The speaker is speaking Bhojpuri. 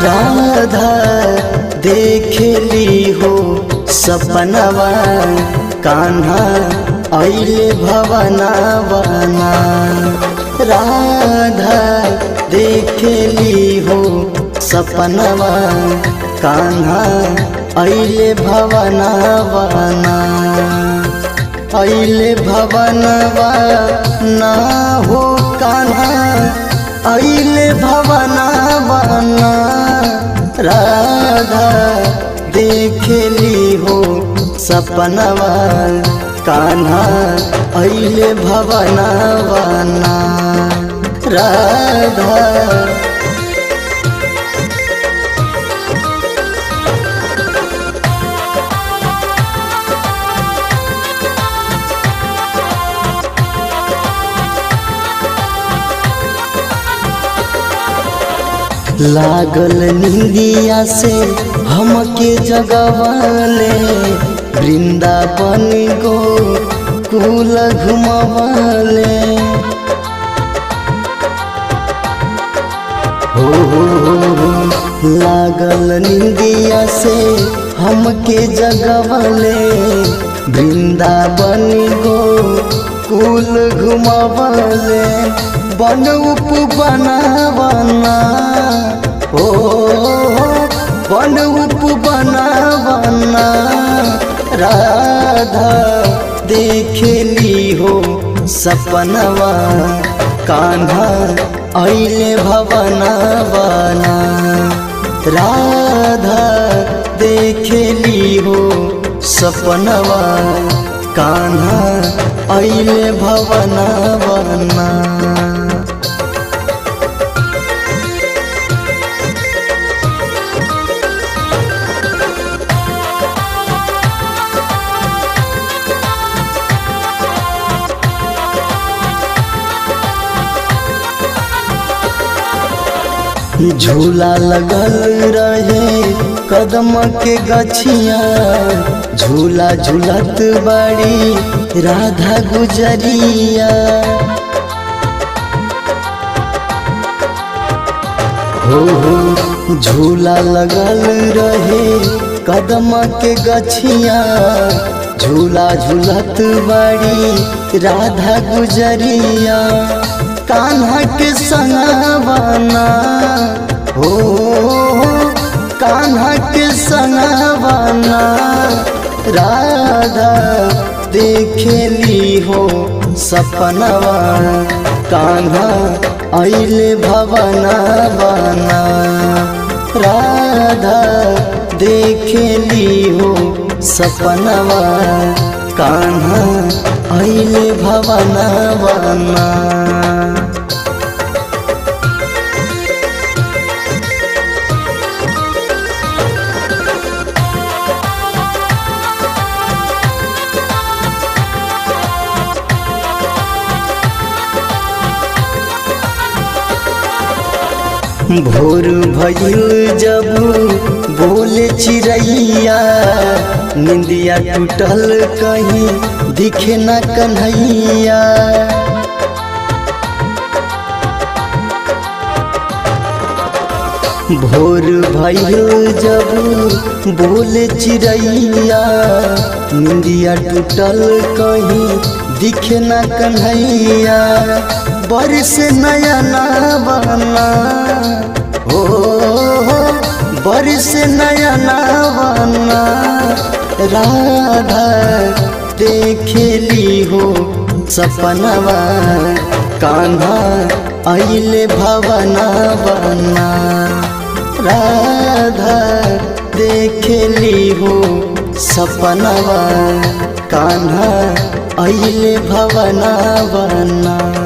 राधा देखली हो सपनवा कान्हा आइले भवनवा। राधा देखली हो सपनवा कान्हा आइले भवनवा। आइले भवनवा ना हो कान्हा आइले भवनवा। राधा देखली हो सपनवा कान्हा आइले भवनवा। राधा लागल निंदिया से हमके जगवाले वृंदावन को कुल घुमवाले। हो लागल निंदिया से हमके जगवाले वृंदावन को कुल घुमवाले। बन उप बनावना ओ बन उप बनावना। राधा देखली हो सपनवा कान्हा आइले भवनवा। राधा देखली हो सपनवा कान्हा आइले भवनवा। झूला लगल रहे कदम के गछिया झूला झूलत बड़ी राधा गुजरिया। हो झूला लगल रहे कदम के गछिया झूला झूलत बड़ी राधा गुजरिया। कान्हा के संगवाना हो कान्हा के संगवाना। राधा देखली हो सपनवा कान्हा आइले भवनवा। राधा देखली हो सपनवा कान्हा आइले भवनवा। भोर भइल जब बोले चिड़ैया निंदिया टूटल कहीं दिखे न कन्हैया। भोर भइल जब बोले चिड़ैया निंदिया टूटल कहीं दिखे न कन्हैया। बरस नयना बना हो बरस नयना बना। राधा देखली हो सपनवा कान्हा आइले भवनवा। राधा देखली हो सपनवा कान्हा आइले भवनवा।